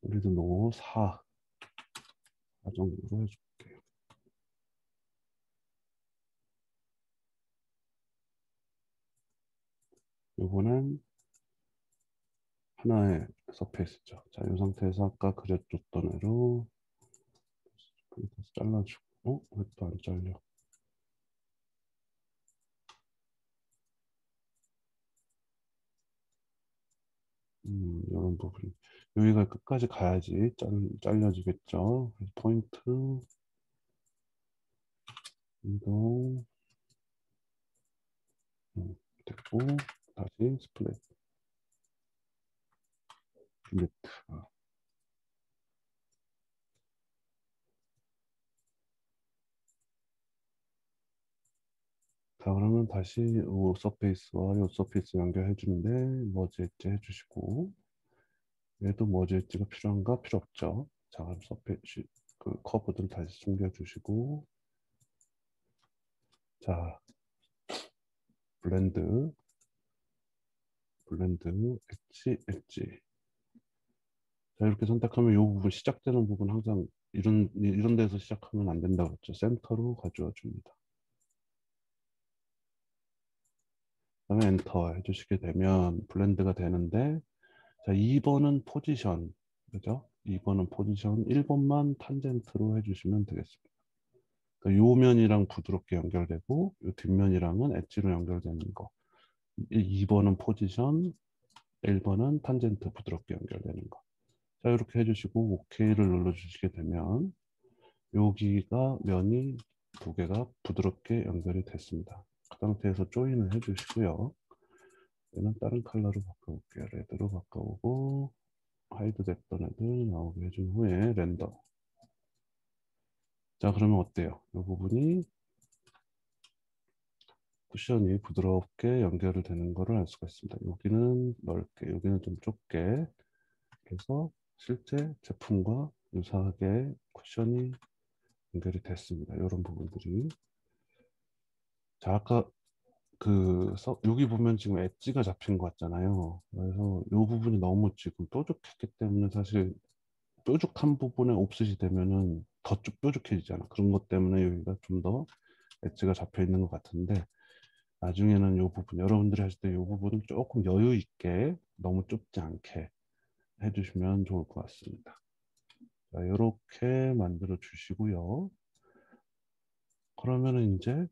솔리드 노 4 정도로 해줄게요. 요거는 하나의 서페이스죠. 자, 이 상태에서 아까 그려줬던 애로 잘라주고, 왜 또 안 잘려? 이런 부분. 여기가 끝까지 가야지 잘려지겠죠. 그래서 포인트, 이동, 됐고, 다시 스플릿, 필리트. 자, 그러면 다시 이 서페이스와 이 서페이스 연결해 주는데 머지 엣지 해주시고, 얘도 머지 엣지가 필요한가? 필요 없죠. 자, 그럼 서페이스 커브들 다시 숨겨주시고, 자, 블렌드, 엣지. 자, 이렇게 선택하면 이 부분, 시작되는 부분 항상 이런 데서 시작하면 안 된다고 했죠. 센터로 가져와 줍니다. 그다음에 엔터 해주시게 되면 블렌드가 되는데, 자, 2번은 포지션, 그죠? 2번은 포지션, 1번만 탄젠트로 해주시면 되겠습니다. 그러니까 요 면이랑 부드럽게 연결되고, 요 뒷면이랑은 엣지로 연결되는 거. 2번은 포지션, 1번은 탄젠트 부드럽게 연결되는 거. 자, 이렇게 해주시고 OK를 눌러주시게 되면 여기가 면이 두 개가 부드럽게 연결이 됐습니다. 그 상태에서 조인을 해주시고요. 얘는 다른 컬러로 바꿔볼게요. 레드로 바꿔오고 하이드 됐던 애들 나오게 해준 후에 렌더. 자, 그러면 어때요? 이 부분이 쿠션이 부드럽게 연결이 되는 것을 알 수가 있습니다. 여기는 넓게, 여기는 좀 좁게. 그래서 실제 제품과 유사하게 쿠션이 연결이 됐습니다. 이런 부분들이. 자, 아까 여기 보면 지금 엣지가 잡힌 것 같잖아요. 그래서 이 부분이 너무 지금 뾰족했기 때문에 사실 뾰족한 부분에 옵셋이 되면은 더 뾰족해지잖아. 그런 것 때문에 여기가 좀 더 엣지가 잡혀 있는 것 같은데, 나중에는 이 부분, 여러분들이 하실 때 이 부분은 조금 여유 있게 너무 좁지 않게 해주시면 좋을 것 같습니다. 자, 이렇게 만들어 주시고요. 그러면은 이제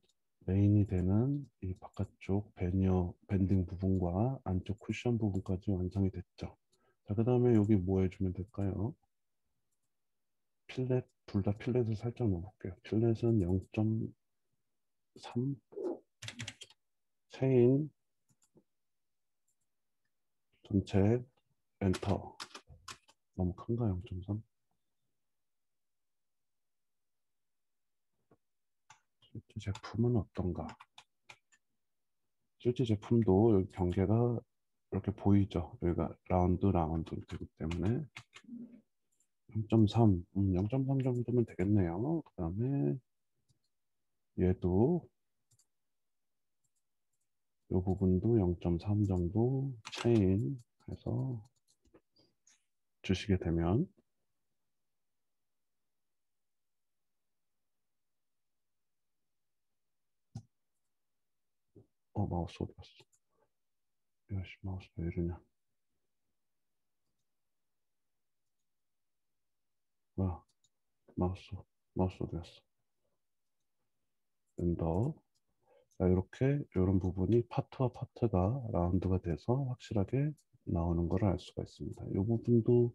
메인이 되는 이 바깥쪽 밴딩 부분과 안쪽 쿠션 부분까지 완성이 됐죠. 자, 그 다음에 여기 뭐 해주면 될까요? 필렛, 둘 다 필렛을 살짝 넣어볼게요. 필렛은 0.3, 체인, 전체, 엔터. 너무 큰가, 0.3? 실제 제품은 어떤가? 실제 제품도 여기 경계가 이렇게 보이죠. 여기가 라운드 되기 때문에 0.3, 0.3 정도면 되겠네요. 그 다음에 얘도 이 부분도 0.3 정도 체인 해서 주시게 되면 마우스 어디 갔어? 야씨 마우스 왜 이러냐? 아 마우스 어디 갔어? 엔더. 자, 이렇게 이런 부분이 파트와 파트가 라운드가 돼서 확실하게 나오는 걸 알 수가 있습니다. 이 부분도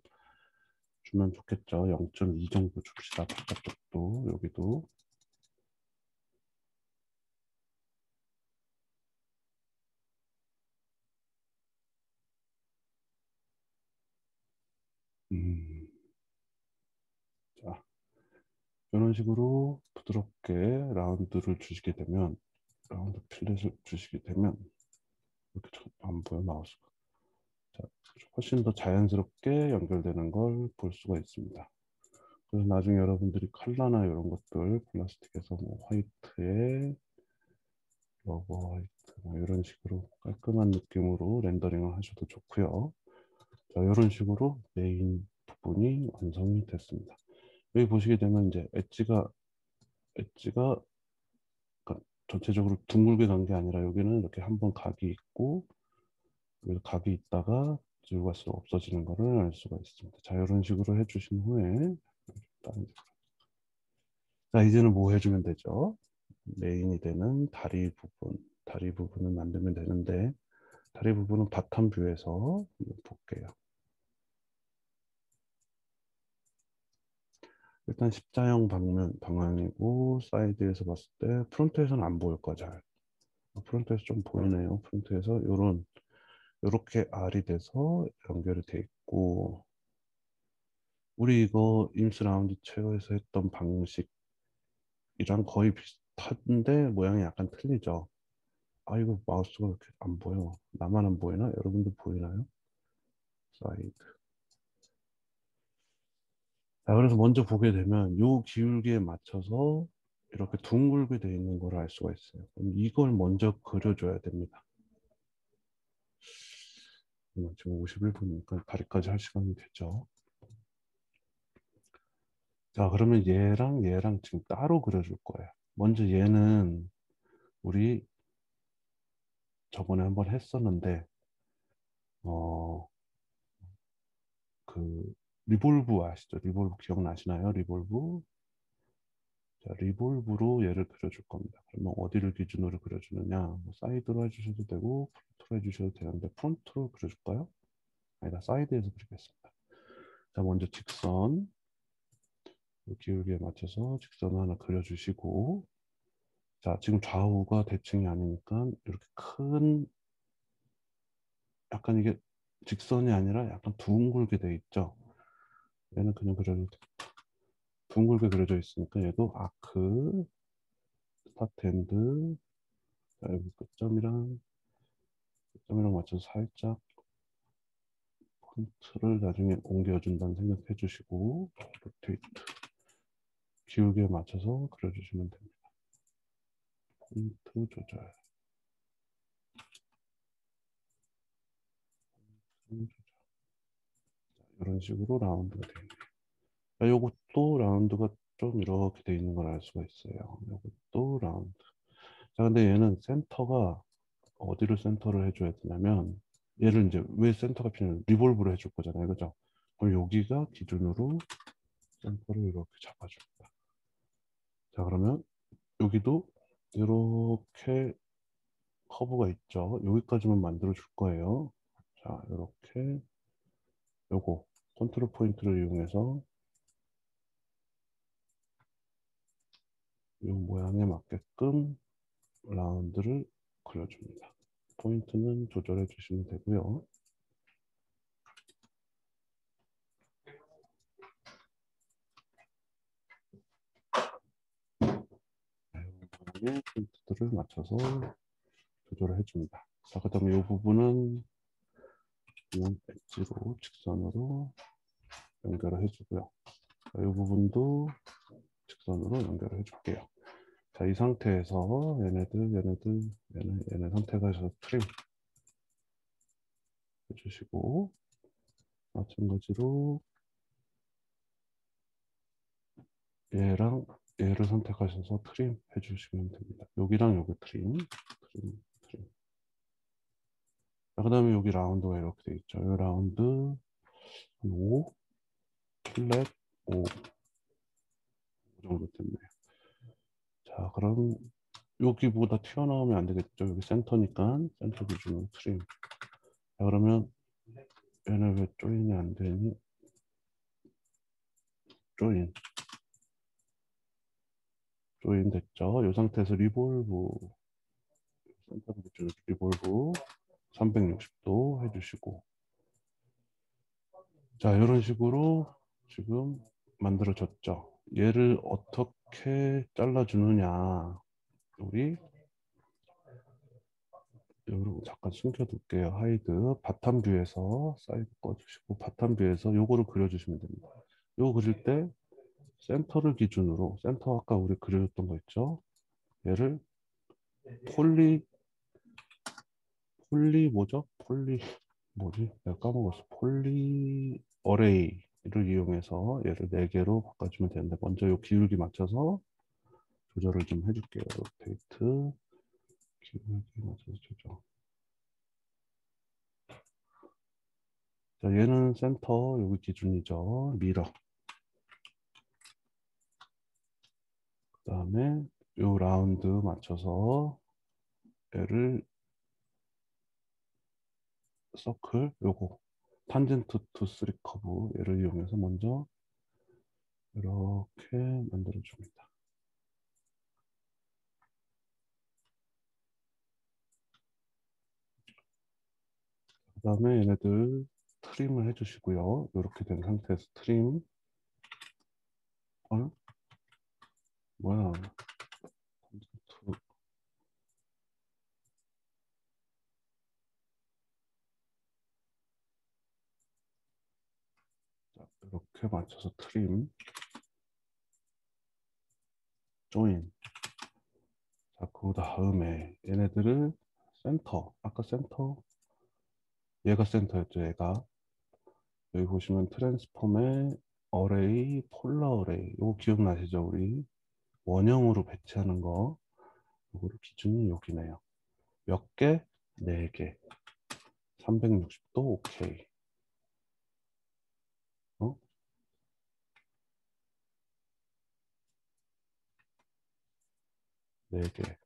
주면 좋겠죠. 0.2 정도 줍시다. 바깥쪽도 여기도. 음, 자, 이런 식으로 부드럽게 라운드를 주시게 되면 라운드 필렛을 주시게 되면 이렇게 안 보여 마우스가. 자, 훨씬 더 자연스럽게 연결되는 걸 볼 수가 있습니다. 그래서 나중에 여러분들이 컬러나 이런 것들 플라스틱에서 뭐 화이트에 러버 화이트 뭐 이런 식으로 깔끔한 느낌으로 렌더링을 하셔도 좋고요. 자, 이런 식으로 메인 부분이 완성이 됐습니다. 여기 보시게 되면 이제 엣지가 그러니까 전체적으로 둥글게 간 게 아니라 여기는 이렇게 한번 각이 있고 여기 각이 있다가 뒤로 갈수록 없어지는 것을 알 수가 있습니다. 자, 이런 식으로 해주신 후에 다른 자, 이제는 뭐 해주면 되죠? 메인이 되는 다리 부분을 만들면 되는데 다리 부분은 바텀 뷰에서 한번 볼게요. 일단 십자형 방향이고 사이드에서 봤을 때 프론트에서는 안 보일 거 잘. 프론트에서 좀 보이네요. 프론트에서 요렇게 R이 돼서 연결이 돼 있고 우리 이거 임스 라운드 체어에서 했던 방식이랑 거의 비슷한데 모양이 약간 틀리죠. 아 이거 마우스가 이렇게 안 보여. 나만 안 보이나? 여러분도 보이나요? 사이드. 자, 그래서 먼저 보게 되면 요 기울기에 맞춰서 이렇게 둥글게 되어 있는 걸 알 수가 있어요. 그럼 이걸 먼저 그려줘야 됩니다. 지금 51분이니까 다리까지 할 시간이 됐죠. 자, 그러면 얘랑 지금 따로 그려줄 거예요. 먼저 얘는 우리 저번에 한번 했었는데 어, 그 리볼브 아시죠? 리볼브 기억나시나요? 리볼브. 자, 리볼브로 얘를 그려줄 겁니다. 그러면 어디를 기준으로 그려주느냐? 뭐 사이드로 해주셔도 되고 프론트로 해주셔도 되는데 프론트로 그려줄까요? 아니다, 사이드에서 그리겠습니다. 자, 먼저 직선 기울기에 맞춰서 직선을 하나 그려주시고 자, 지금 좌우가 대칭이 아니니까 이렇게 큰 약간 이게 직선이 아니라 약간 둥글게 돼 있죠. 얘는 그냥 그려도 둥글게 그려져 있으니까 얘도 아크 스타트 엔드 여기 끝점이랑 맞춰서 살짝 폰트를 나중에 옮겨준다는 생각해 주시고 로테이트 기울기에 맞춰서 그려주시면 됩니다. 폰트 조절 이런 식으로 라운드가 되어 있네요. 이것도 라운드가 좀 이렇게 되어 있는 걸 알 수가 있어요. 이것도 라운드. 자, 근데 얘는 센터가 어디를 센터를 해줘야 되냐면 얘를 이제 왜 센터가 필요해? 리볼브를 해줄 거잖아요, 그죠? 그럼 여기가 기준으로 센터를 이렇게 잡아줍니다. 자, 그러면 여기도 이렇게 커브가 있죠. 여기까지만 만들어 줄 거예요. 자, 이렇게 요거 컨트롤 포인트를 이용해서 이 모양에 맞게끔 라운드를 그려줍니다. 포인트는 조절해 주시면 되고요. 다음에 포인트들을 맞춰서 조절을 해줍니다. 자, 그 다음에 이 부분은 그냥 엣지로 직선으로 연결을 해주고요. 자, 이 부분도 직선으로 연결을 해줄게요. 자, 이 상태에서 얘네 상태가 있어서 트림 해주시고, 마찬가지로 얘랑 얘를 선택하셔서 트림 해주시면 됩니다. 여기랑 여기 트림. 자, 그 다음에 여기 라운드가 이렇게 되어 있죠. 이 라운드 5, 플랫 5 정도 됐네요. 자, 그럼 여기보다 튀어나오면 안 되겠죠. 여기 센터니까 센터 기준으로 트림. 자, 그러면 얘는 왜 조인이 안 되니? 조인. 조인 됐죠. 이 상태에서 리볼브 센터 기준 리볼브 360도 해주시고, 자, 이런 식으로 지금 만들어졌죠. 얘를 어떻게 잘라주느냐. 우리 요거 잠깐 숨겨둘게요. 하이드 바텀 뷰에서 사이드 꺼주시고 바텀 뷰에서 요거를 그려주시면 됩니다. 요거 그릴 때 센터를 기준으로 센터 아까 우리 그려줬던 거 있죠? 얘를 폴리 뭐죠? 뭐지? 내가 까먹었어. 폴리 어레이를 이용해서 얘를 4개로 바꿔주면 되는데 먼저 요 기울기 맞춰서 조절을 좀 해줄게요. 로테이트 기울기 맞춰서 조절. 자, 얘는 센터 여기 기준이죠. 미러. 그 다음에 요 라운드 맞춰서 얘를 서클 요거 탄젠트 투 쓰리 커브 얘를 이용해서 먼저 이렇게 만들어 줍니다. 그 다음에 얘네들 트림을 해주시고요. 이렇게 된 상태에서 트림. 어? 뭐야? 탄젠트. 자, 이렇게 맞춰서 트림. 조인. 자, 그 다음에 얘네들을 센터. 아까 센터. 얘가 센터였죠. 얘가. 여기 보시면 트랜스폼의 어레이, 폴라 어레이. 이거 기억나시죠? 우리 원형으로 배치하는 거. 이거를 기준이 여기네요. 몇 개? 4개. 360도 오케이. 어? 4개.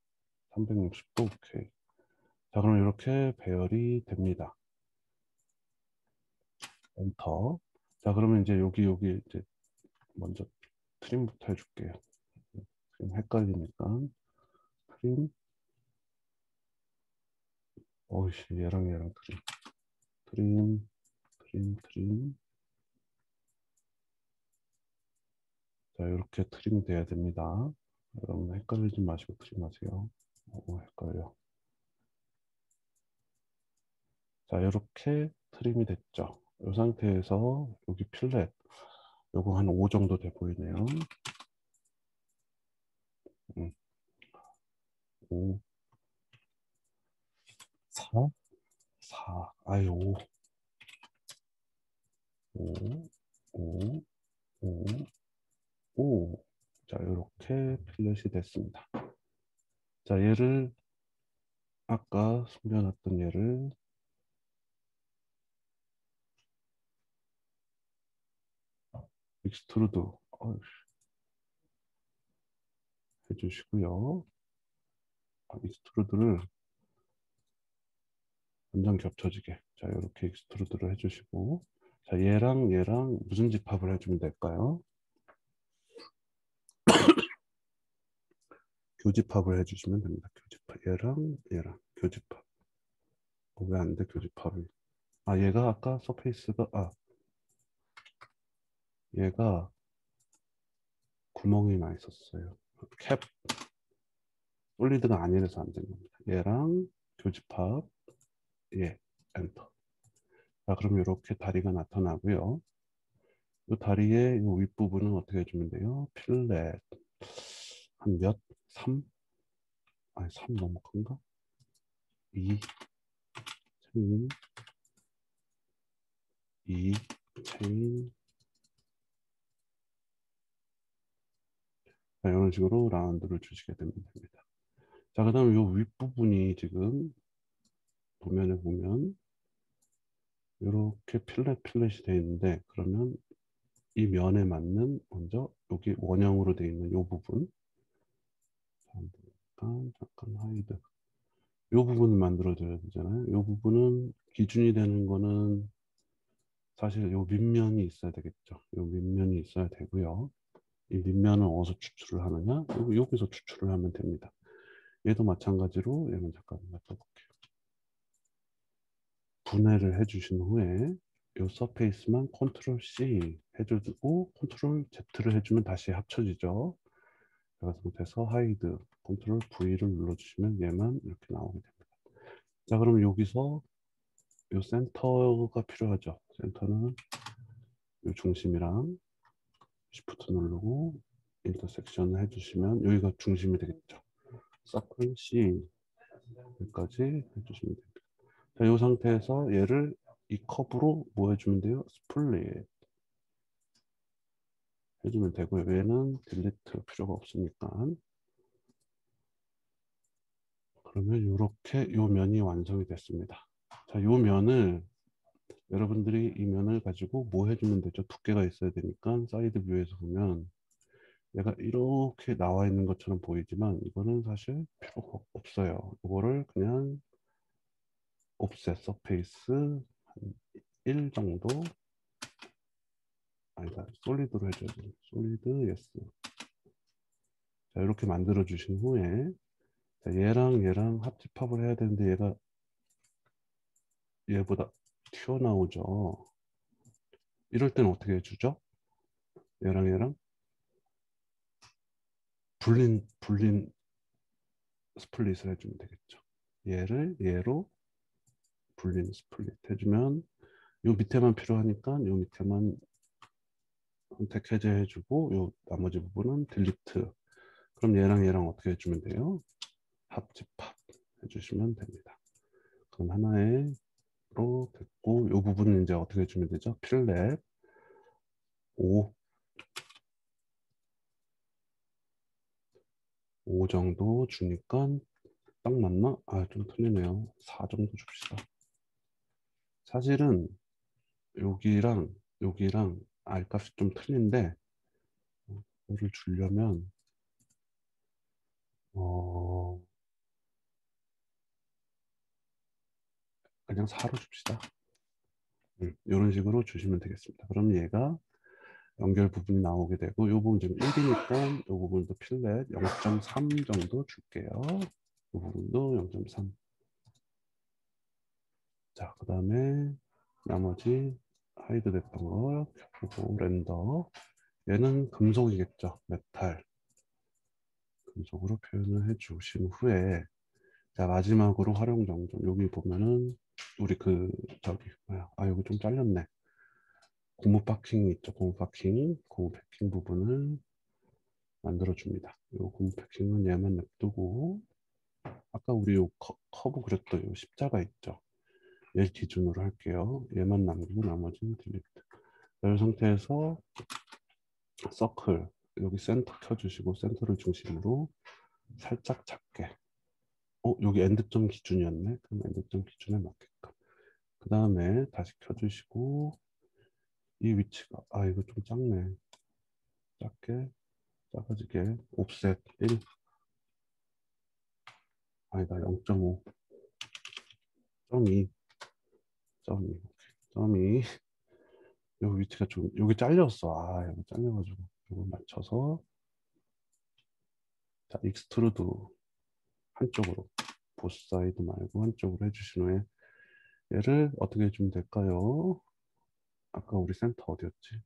360도 오케이. 자, 그럼 이렇게 배열이 됩니다. 엔터. 자, 그러면 이제 여기 이제 먼저 트림부터 해줄게요. 트림 헷갈리니까. 트림. 어이씨, 얘랑 트림. 트림. 자, 이렇게 트림이 돼야 됩니다. 여러분 헷갈리지 마시고 트림하세요. 헷갈려. 자, 이렇게 트림이 됐죠. 이 상태에서 여기 필렛 요거 한 5 정도 돼 보이네요. 5, 4, 4, 아이 5, 5, 5, 5, 5. 자, 이렇게 필렛이 됐습니다. 자, 얘를 아까 숨겨놨던 얘를 익스트루드 해주시고요. 익스트루드를 완전 겹쳐지게. 자, 이렇게 익스트루드를 해주시고, 자, 얘랑 무슨 집합을 해주면 될까요? 교집합을 해주시면 됩니다. 교집합. 얘랑 교집합. 왜 안 돼, 교집합이? 아, 얘가 아까 서페이스가, 얘가 구멍이 나 있었어요. 캡, 솔리드가 아니라서 안 되는 겁니다. 얘랑 교집합, 예, 엔터. 자, 그럼 이렇게 다리가 나타나고요. 이 다리의 이 윗부분은 어떻게 해주면 돼요? 필렛 한 몇? 3? 아니 3 너무 큰가? 2 체인 2 체인. 자, 이런 식으로 라운드를 주시게 되면 됩니다. 자, 그 다음에 이 윗부분이 지금 도면에 보면 이렇게 필렛이 되어 있는데, 그러면 이 면에 맞는 먼저 여기 원형으로 되어 있는 이 부분, 잠깐 하이드, 이 부분을 만들어줘야 되잖아요. 이 부분은 기준이 되는 거는 사실 이 밑면이 있어야 되겠죠. 이 밑면이 있어야 되고요. 이 밑면을 어디서 추출을 하느냐? 여기서 추출을 하면 됩니다. 얘도 마찬가지로 얘는 잠깐 놔둬볼게요. 분해를 해주신 후에 이 서페이스만 컨트롤 C 해주고 컨트롤 Z를 해주면 다시 합쳐지죠. 그래서 못해서 하이드 컨트롤 V를 눌러주시면 얘만 이렇게 나오게 됩니다. 자, 그럼 여기서 이 센터가 필요하죠. 센터는 이 중심이랑 Shift 누르고 인터섹션을 해주시면 여기가 중심이 되겠죠. 서클 C 여기까지 해주시면 됩니다. 자, 이 상태에서 얘를 이 컵으로 뭐 해주면 돼요? 스플릿 해주면 되고요. 얘는 딜리트 필요가 없으니까. 그러면 이렇게 이 면이 완성이 됐습니다. 자, 이 면을 여러분들이 이 면을 가지고 뭐 해주면 되죠? 두께가 있어야 되니까 사이드 뷰에서 보면 얘가 이렇게 나와 있는 것처럼 보이지만 이거는 사실 필요가 없어요. 이거를 그냥 옵셋 서페이스 한 1 정도, 아니다, 솔리드로 해줘야 돼요. 솔리드 예스. 자, 이렇게 만들어 주신 후에 자, 얘랑 합집합을 해야 되는데 얘가 얘보다 튀어나오죠. 이럴 때는 어떻게 해주죠? 얘랑 불린 스플릿을 해주면 되겠죠. 얘를 얘로 불린 스플릿 해주면 요 밑에만 필요하니까 요 밑에만 선택 해제해주고 요 나머지 부분은 딜리트. 그럼 얘랑 어떻게 해주면 돼요? 합집합 해주시면 됩니다. 그럼 하나로 됐고 요 부분은 이제 어떻게 해주면 되죠? 필렛 5 정도 주니까 딱 맞나? 아, 좀 틀리네요. 4 정도 줍시다. 사실은 여기랑 R값이 좀 틀린데 이거를 주려면 어 그냥 4로 줍시다. 이런 식으로 주시면 되겠습니다. 그럼 얘가 연결 부분이 나오게 되고 이 부분 지금 1이니까 이 부분도 필렛 0.3 정도 줄게요. 이 부분도 0.3. 자, 그 다음에 나머지 하이드 됐던 거 보고 렌더. 얘는 금속이겠죠. 메탈. 금속으로 표현을 해 주신 후에 자, 마지막으로 활용 정정. 여기 보면은 우리 그 저기 뭐야? 아, 여기 좀 잘렸네. 고무 파킹 있죠. 고무 파킹. 고무 패킹 부분을 만들어 줍니다. 이 고무 패킹은 얘만 냅두고 아까 우리 요 커브 그렸던 요 십자가 있죠. 얘 기준으로 할게요. 얘만 남기고 나머지는 딜리트. 이 상태에서 서클 여기 센터 켜주시고 센터를 중심으로 살짝 작게. 여기 엔드점 기준이었네. 그럼 엔드점 기준에 맞게끔. 그 다음에 다시 켜주시고 이 위치가 이거 좀 작네. 작게 작아지게 옵셋 1 아니다 0.5 0.2 0.2 여기 위치가 좀 여기 잘렸어. 여기 잘려가지고 이거 맞춰서 자 익스트루드 한쪽으로 보스 사이드 말고 한쪽으로 해주신 후에 얘를 어떻게 해주면 될까요? 아까 우리 센터 어디였지?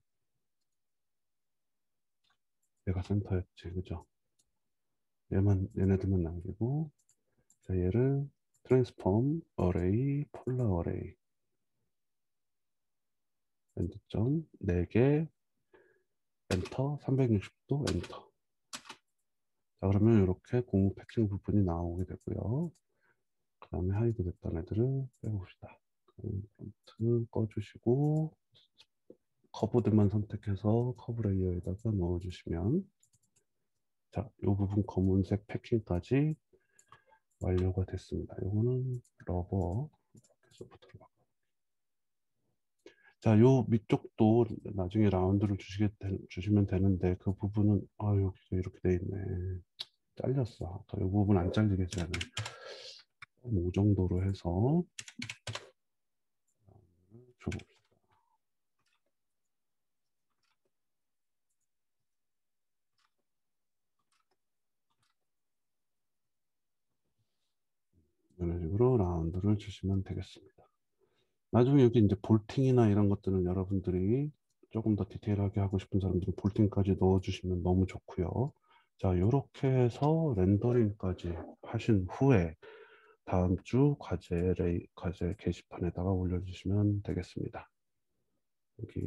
얘가 센터였지, 그죠? 얘네들만 남기고, 자, 얘를 트랜스폼 어레이 폴라 어레이 엔드점 4개 엔터 360도 엔터. 자, 그러면 이렇게 고무 패킹 부분이 나오게 되고요. 그 다음에 하이드 됐던 애들을 빼봅시다. 폰트 꺼주시고 커브들만 선택해서 커브 레이어에다가 넣어주시면, 자, 이 부분 검은색 패킹까지 완료가 됐습니다. 이거는 러버 소프트로 바꿔. 자, 요 밑쪽도 나중에 라운드를 주시면 되는데 그 부분은 여기가 이렇게 돼 있네. 잘렸어. 이 부분 안 잘리게 해줘야 돼. 5 정도로 해서 주고. 이런 식으로 라운드를 주시면 되겠습니다. 나중에 여기 이제 볼팅이나 이런 것들은 여러분들이 조금 더 디테일하게 하고 싶은 사람들은 볼팅까지 넣어주시면 너무 좋고요. 자, 이렇게 해서 렌더링까지 하신 후에 다음 주 과제 게시판에다가 올려주시면 되겠습니다. 여기